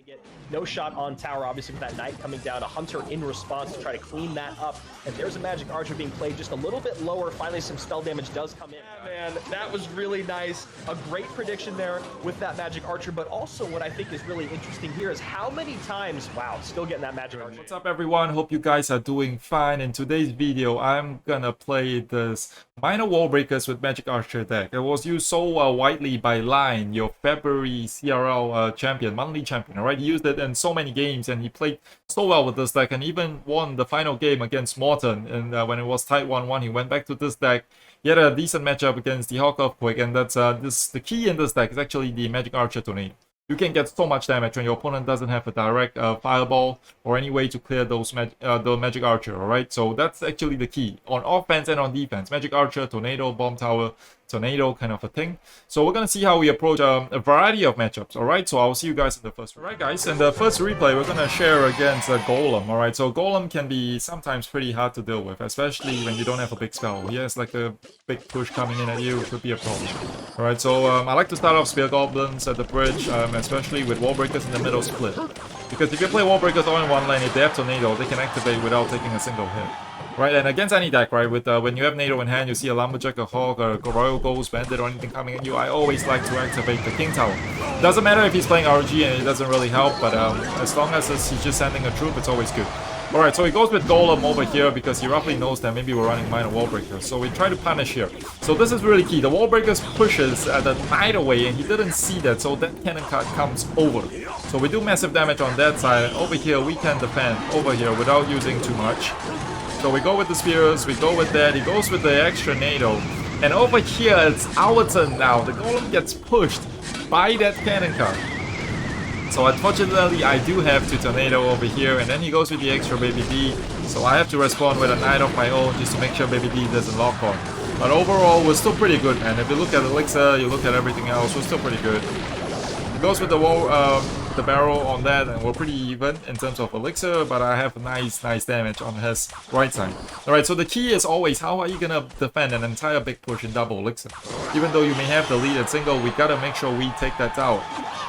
get no shot on tower, obviously, with that knight coming down. A hunter in response to try to clean that up. And there's a magic archer being played just a little bit lower. Finally, some spell damage does come in. Yeah, man, that was really nice. A great prediction there with that magic archer. But also what I think is really interesting here is how many times, wow, still getting that magic archer. What's up, everyone? Hope you guys are doing fine. In today's video, I'm gonna play this Minor Wall Breakers with Magic Archer deck. It was used so widely by Line, your February CRL champion, monthly champion, alright? He used it in so many games and he played so well with this deck and even won the final game against Morton. And when it was tied 1-1, he went back to this deck. He had a decent matchup against the Hawk Earthquake, and that's the key in this deck is actually the Magic Archer Tornado. You can get so much damage when your opponent doesn't have a direct fireball or any way to clear those the Magic Archer, alright? So that's actually the key. On offense and on defense, Magic Archer, Tornado, Bomb Tower, Tornado kind of a thing. So we're going to see how we approach a variety of matchups, alright? So I'll see you guys in the first. Alright guys, in the first replay, we're going to share against a Golem, alright? So Golem can be sometimes pretty hard to deal with, especially when you don't have a big spell. He has like a big push coming in at you, could be a problem. Alright, so I like to start off Spear Goblins at the bridge, especially with Wall Breakers in the middle split. Because if you play Wall Breakers all in one lane, if they have Tornado, they can activate without taking a single hit. Right, and against any deck, right, with when you have NATO in hand, you see a Lumberjack, a Hawk, a Royal Ghost, Bandit, or anything coming at you, I always like to activate the King Tower. Doesn't matter if he's playing RG and it doesn't really help, but as long as he's just sending a troop, it's always good. Alright, so he goes with Golem over here because he roughly knows that maybe we're running Minor Wall Breakers. So we try to punish here. So this is really key. The Wall Breakers pushes the Knight away and he didn't see that, so that cannon card comes over. So we do massive damage on that side. Over here we can defend over here without using too much. So we go with the Spears, we go with that, he goes with the extra NATO. And over here it's our turn now. The Golem gets pushed by that cannon card. So unfortunately I do have to Tornado over here, and then he goes with the extra Baby B. So I have to respond with a Knight of my own just to make sure Baby B doesn't lock on. But overall we're still pretty good, man. If you look at Elixir, you look at everything else, we're still pretty good. He goes with the wall, the barrel on that, and we're pretty even in terms of Elixir, but I have nice damage on his right side. Alright, so the key is always, how are you gonna defend an entire big push in double Elixir? Even though you may have the lead at single, we gotta make sure we take that tower.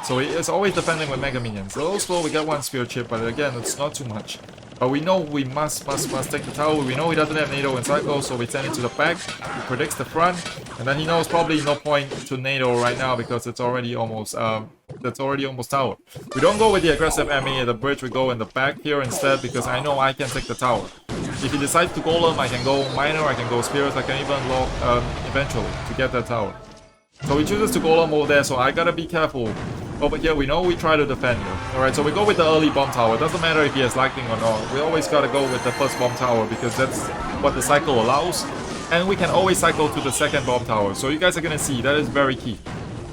So it's always defending with Mega Minions. A little slow, we got one Spear Chip, but again, it's not too much. But we know we must take the tower. We know he doesn't have NATO in cycle, so we send it to the back. He predicts the front, and then he knows probably no point to NATO right now because it's already almost tower. We don't go with the aggressive ME at the bridge. We go in the back here instead because I know I can take the tower. If he decides to Golem, I can go Minor, I can go Spears, I can even lock eventually to get that tower. So he chooses to Golem over there, so I gotta be careful. Over here, we know we try to defend here. Alright, so we go with the early bomb tower. Doesn't matter if he has lightning or not. We always gotta go with the first bomb tower because that's what the cycle allows. And we can always cycle to the second bomb tower. So you guys are gonna see, that is very key.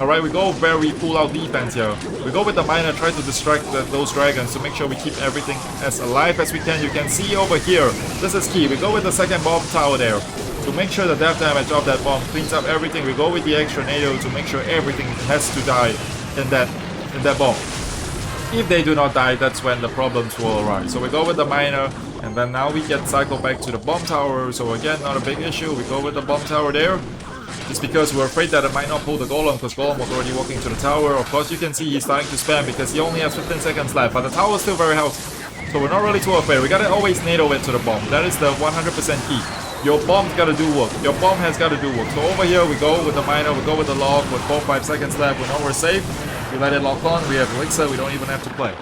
Alright, we go very full out defense here. We go with the Miner, try to distract those dragons to make sure we keep everything as alive as we can. You can see over here, this is key. We go with the second bomb tower there to make sure the death damage of that bomb cleans up everything. We go with the extra NATO to make sure everything has to die in that bomb. If they do not die, that's when the problems will arise. So we go with the Miner, and then now we get cycled back to the bomb tower. So again, not a big issue. We go with the bomb tower there. Just because we're afraid that it might not pull the Golem, because Golem was already walking to the tower. Of course, you can see he's starting to spam because he only has 15 seconds left, but the tower is still very healthy. So we're not really too afraid. We gotta always NATO into the bomb. That is the 100% key. Your bomb's gotta do work. Your bomb has gotta do work. So over here we go with the Miner, we go with the lock with 4-5 seconds left. We know we're safe. We let it lock on. We have Elixir. We don't even have to play.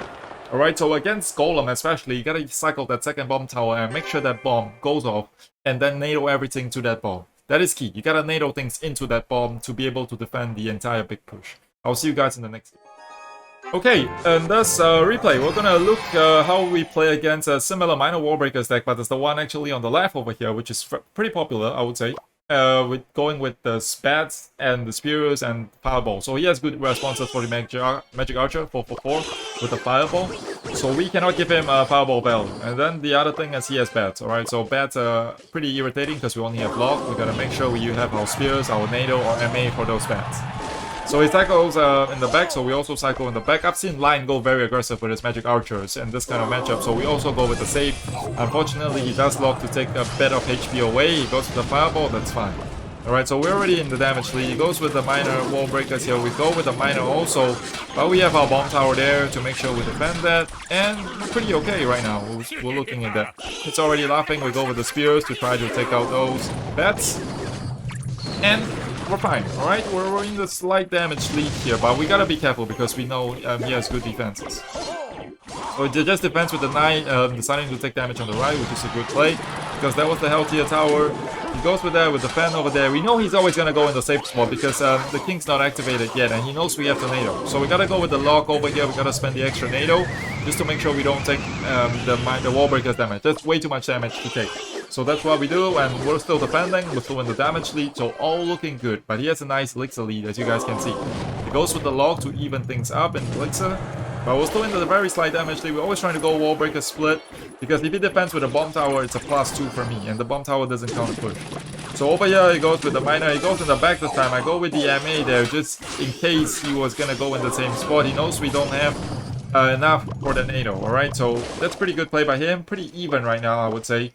Alright, so against Golem especially, you gotta cycle that second bomb tower and make sure that bomb goes off and then NATO everything to that bomb. That is key. You gotta NATO things into that bomb to be able to defend the entire big push. I'll see you guys in the next video. Okay, and this replay, we're gonna look how we play against a similar Minor Wall Breakers deck, but it's the one actually on the left over here, which is pretty popular, I would say. With going with the Spats and the Spears and Fireball. So he has good responses for the Magic Archer, 4/4 with the Fireball. So we cannot give him a Fireball value. And then the other thing is he has Bats, alright? So Bats are pretty irritating because we only have Lock. We gotta make sure we have our Spears, our NATO, or MA for those Bats. So he cycles in the back, so we also cycle in the back. I've seen Line go very aggressive with his Magic Archers in this kind of matchup, so we also go with the save. Unfortunately, he does lock to take a bit of HP away. He goes with the Fireball, that's fine. Alright, so we're already in the damage lead. He goes with the minor wall breakers here. We go with the minor also. But we have our bomb tower there to make sure we defend that. And we're pretty okay right now. We're looking at that. It's already laughing. We go with the spears to try to take out those bats. And we're fine, alright? We're in the slight damage lead here. But we gotta be careful because we know he has good defenses. So it just depends with the knight deciding to take damage on the right, which is a good play. Because that was the healthier tower. He goes with that, with the fan over there. We know he's always going to go in the safe spot because the king's not activated yet and he knows we have tornado. So we got to go with the lock over here. We got to spend the extra NATO just to make sure we don't take the wall breakers damage. That's way too much damage to take. So that's what we do, and we're still defending. We're still in the damage lead, so all looking good. But he has a nice elixir lead, as you guys can see. He goes with the lock to even things up in elixir. But we're still in the very slight damage lead. We're always trying to go wall breaker split. Because if he defends with a bomb tower, it's a +2 for me. And the bomb tower doesn't count push. So over here he goes with the miner. He goes in the back this time. I go with the MA there just in case he was gonna go in the same spot. He knows we don't have enough for the NATO. Alright, so that's pretty good play by him. Pretty even right now, I would say.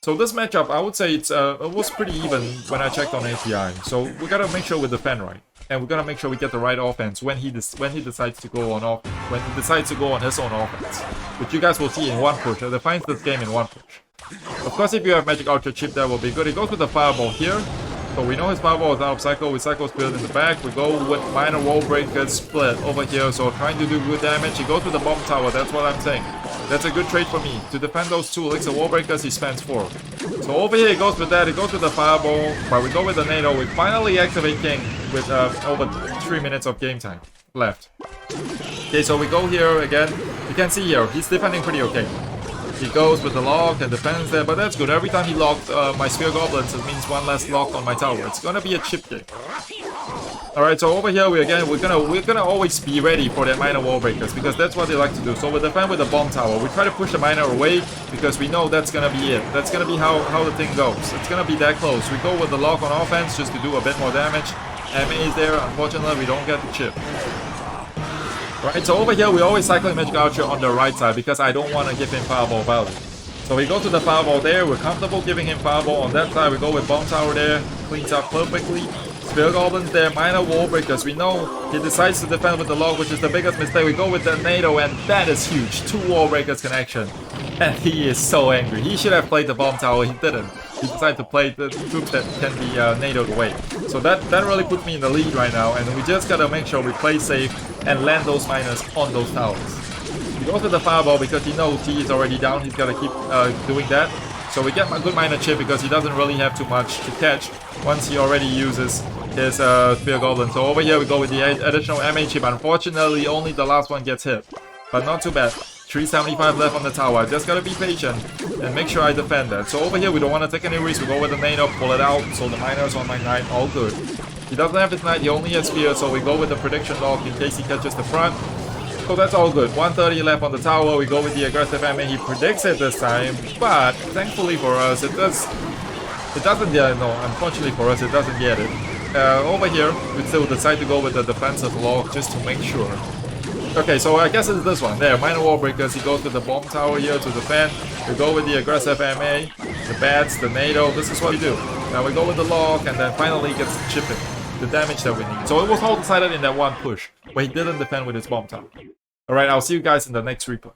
So this matchup, I would say it was pretty even when I checked on API. So we gotta make sure we defend right. And we're gonna make sure we get the right offense when he decides to go on his own offense, which you guys will see in one push. He defines this game in one push. Of course, if you have Magic Archer chip, that will be good. He goes with the fireball here, so we know his fireball is out of cycle. We cycle spirit in the back. We go with minor wall breakers split over here, so trying to do good damage. He goes with the bomb tower. That's what I'm saying. That's a good trade for me. To defend those two elixir wall breakers, he spends 4. So over here he goes with that. He goes with the fireball, but we go with the NATO. We finally activate King with over 3 minutes of game time left. Okay, so we go here again. You can see here, he's defending pretty okay. He goes with the lock and defends there, but that's good. Every time he locked my Spear Goblins, it means one less lock on my tower. It's gonna be a chip game. Alright, so over here we're gonna always be ready for their minor wall breakers because that's what they like to do. So we defend with the bomb tower. We try to push the miner away because we know that's gonna be it. That's gonna be how the thing goes. It's gonna be that close. We go with the lock on offense just to do a bit more damage. MA is there. Unfortunately, we don't get the chip. Right, so over here we always cycling Magic Archer on the right side because I don't want to give him fireball value. So we go to the fireball there. We're comfortable giving him fireball on that side. We go with bomb tower there. Cleans up perfectly. Spear Goblins there, minor wall breakers. We know he decides to defend with the log, which is the biggest mistake. We go with the NATO, and that is huge. 2 wall breakers connection. And he is so angry. He should have played the bomb tower. He didn't. He decided to play the troops that can be NATO'd away. So that really puts me in the lead right now. And we just gotta make sure we play safe and land those miners on those towers. He goes with the fireball because he knows he is already down. He's gotta keep doing that. So we get a good miner chip because he doesn't really have too much to catch once he already uses his Spear Goblin. So over here we go with the additional MA chip. Unfortunately, only the last one gets hit. But not too bad. 375 left on the tower. I just gotta be patient and make sure I defend that. So over here we don't want to take any risks. We go with the NATO, pull it out. So the miners on my knight, all good. He doesn't have his knight, he only has spear. So we go with the prediction lock in case he catches the front. So that's all good. 130 left on the tower. We go with the aggressive MA. He predicts it this time, but thankfully for us, it doesn't get it. No, unfortunately for us, it doesn't get it. Over here, we still decide to go with the defensive lock just to make sure. Okay, so I guess it's this one. There, minor wall breakers. He goes with the bomb tower here to defend. We go with the aggressive MA, the bats, the NATO. This is what we do. Now we go with the lock, and then finally he gets the chipping, the damage that we need. So it was all decided in that one push, where he didn't defend with his bomb tower. Alright, I'll see you guys in the next replay.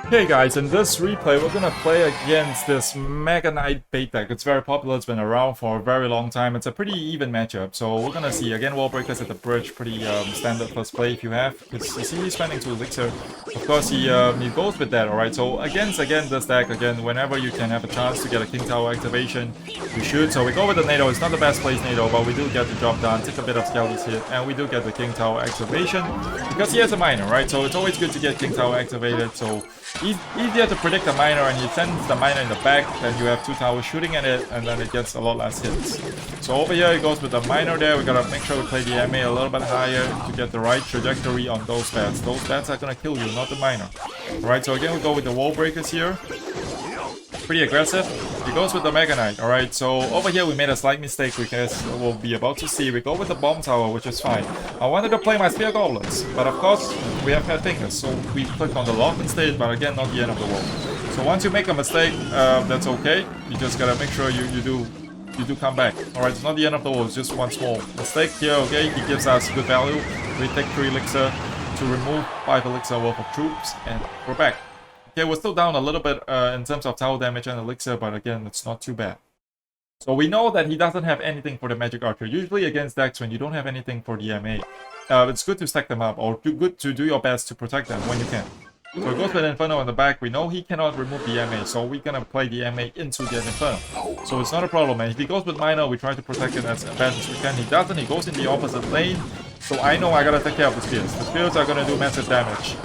Hey guys, in this replay we're gonna play against this Mega Knight bait deck. It's very popular, it's been around for a very long time. It's a pretty even matchup, so we're gonna see. Again, wall breakers at the bridge, pretty standard first play if you have. Because you see he's spending 2 elixir. Of course he goes with that, alright. So again this deck, again, whenever you can have a chance to get a King Tower activation, you should. So we go with the NATO. It's not the best place NATO, but we do get the job done. Take a bit of Skelly's hit, and we do get the King Tower activation. Because he has a miner, right? So it's always good to get King Tower activated. So easier to predict a miner, and he sends the miner in the back, then you have 2 towers shooting at it, and then it gets a lot less hits. So over here he goes with the miner there. We gotta make sure we play the MA a little bit higher to get the right trajectory on those bats. Those bats are gonna kill you, not the miner. Alright, so again we go with the wall breakers here. Pretty aggressive. He goes with the Mega Knight. Alright, so over here we made a slight mistake because we'll be about to see. We go with the bomb tower, which is fine. I wanted to play my Spear Goblins, but of course we have fat fingers, so we clicked on the lock instead, but again not the end of the world. So once you make a mistake, that's okay. You just gotta make sure you do you do come back. Alright, it's not the end of the world, it's just one small mistake here, okay? He gives us good value. We take 3 elixir to remove 5 elixir worth of troops, and we're back. Okay, we're still down a little bit in terms of tower damage and elixir, but again, it's not too bad. So we know that he doesn't have anything for the magic archer. Usually against decks, when you don't have anything for the MA, it's good to stack them up, or good to do your best to protect them when you can. So it goes with Inferno in the back. We know he cannot remove the MA, so we're gonna play the MA into the Inferno. So it's not a problem, and if he goes with Minor, we try to protect it as best as we can. He doesn't, he goes in the opposite lane, so I know I gotta take care of the spears. The spears are gonna do massive damage.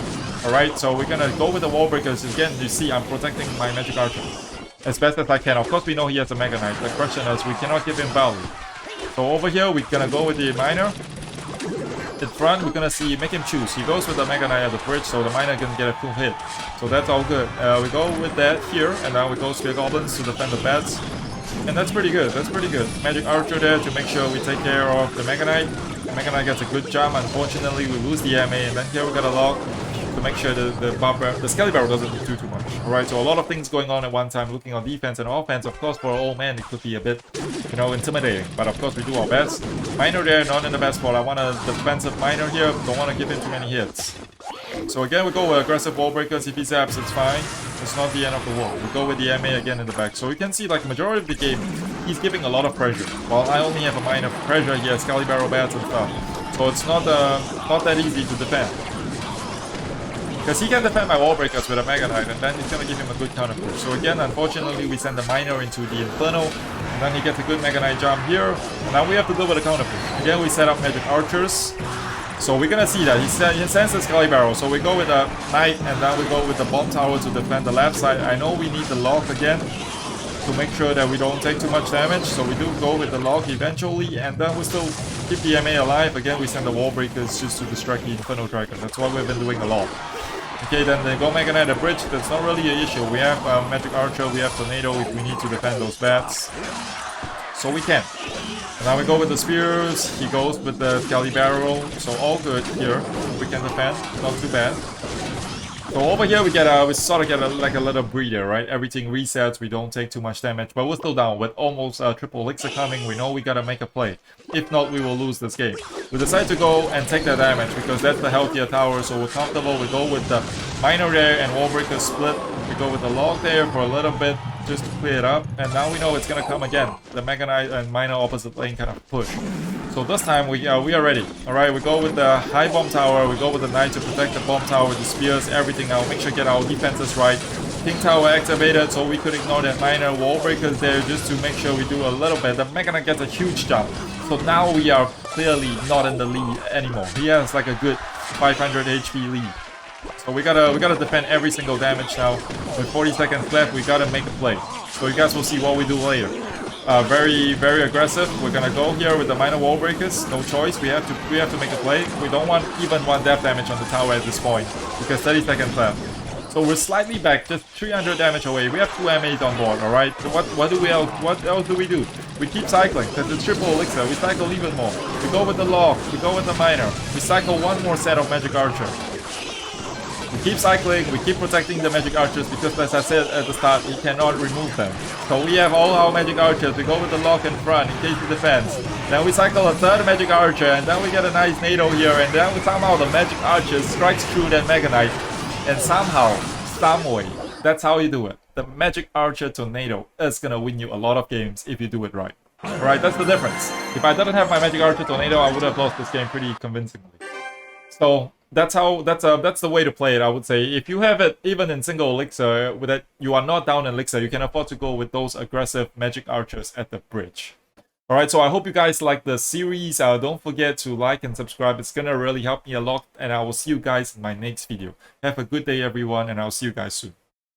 Alright, so we're gonna go with the wall breakers. Again, you see, I'm protecting my magic archer as best as I can. Of course, we know he has a Mega Knight. The question is, we cannot give him value. So over here, we're gonna go with the Miner. In front, we're gonna see, make him choose. He goes with the Mega Knight at the bridge, so the Miner can get a full hit. So that's all good. We go with that here, and now we go Spear Goblins to defend the bats. And that's pretty good, that's pretty good. Magic Archer there to make sure we take care of the Mega Knight. The Mega Knight gets a good jump. Unfortunately, we lose the MA, and then here we got a log to make sure the Skelly Barrel doesn't do too much. Alright, so a lot of things going on at one time, looking on defense and offense. Of course, for an old man, it could be a bit, you know, intimidating. But of course, we do our best. Miner there, not in the best spot. I want a defensive Miner here. Don't want to give him too many hits. So again, we go with aggressive wall breakers. If he zaps, it's fine. It's not the end of the world. We go with the MA again in the back. So we can see, like, majority of the game, he's giving a lot of pressure. While I only have a minor pressure, he has Skelly Barrel bats and stuff. So it's not that easy to defend. Because he can defend my wall breakers with a Mega Knight, and then he's gonna give him a good counter push. So again, unfortunately, we send the Miner into the Inferno, and then he gets a good Mega Knight jump here, and now we have to go with a counter push. Again, we set up Magic Archers. So we're gonna see that. He sends the Skelly Barrel, so we go with a Knight, and then we go with the Bomb Tower to defend the left side. I know we need the Log again to make sure that we don't take too much damage, so we do go with the Log eventually, and then we still keep the MA alive. Again, we send the Wall Breakers just to distract the Inferno Dragon. That's what we've been doing a lot. Okay, then they go Mega Knight at the bridge. That's not really an issue. We have Magic Archer, we have Tornado if we need to defend those bats. So we can. And now we go with the spears. He goes with the Skelly Barrel. So all good here. We can defend. Not too bad. So over here we sort of get like a little breather, right? Everything resets, we don't take too much damage, but we're still down with almost triple elixir coming. We know we gotta make a play. If not, we will lose this game. We decide to go and take the damage because that's the healthier tower, so we're comfortable. We go with the Miner there and Wallbreaker split. We go with the Log there for a little bit just to clear it up, and now we know it's gonna come again. The Mega Knight and Miner opposite lane kind of push. So this time we are ready. Alright, we go with the high bomb tower, we go with the Knight to protect the bomb tower, the spears, everything now. Make sure get our defenses right. King Tower activated, so we could ignore that Miner wall breakers there just to make sure we do a little bit. The Mega Knight gets a huge jump. So now we are clearly not in the lead anymore. He has like a good 500 HP lead. So we gotta defend every single damage now. With 40 seconds left, we gotta make a play. So you guys will see what we do later. Very aggressive. We're gonna go here with the minor wall breakers. No choice. We have to make a play. We don't want even one death damage on the tower at this point because 30 seconds left. So we're slightly back, just 300 damage away. We have 2 MAs on board. All right. So what else do we do? We keep cycling because it's triple elixir. We cycle even more. We go with the Log. We go with the Miner. We cycle one more set of Magic Archer. We keep cycling, we keep protecting the Magic Archers because, as I said at the start, we cannot remove them. So we have all our Magic Archers, we go with the Lock in front in case he defends. Then we cycle a third Magic Archer, and then we get a nice NATO here, and then somehow the Magic Archer strikes through that Mega Knight. And somehow, someway, that's how you do it. The Magic Archer Tornado is gonna win you a lot of games if you do it right. Alright, that's the difference. If I didn't have my Magic Archer Tornado, I would have lost this game pretty convincingly. So that's the way to play it, I would say. If you have it even in single elixir, with that you are not down in elixir, you can afford to go with those aggressive Magic Archers at the bridge. Alright, so I hope you guys like the series. Don't forget to like and subscribe. It's gonna really help me a lot, and I will see you guys in my next video. Have a good day, everyone, and I'll see you guys soon.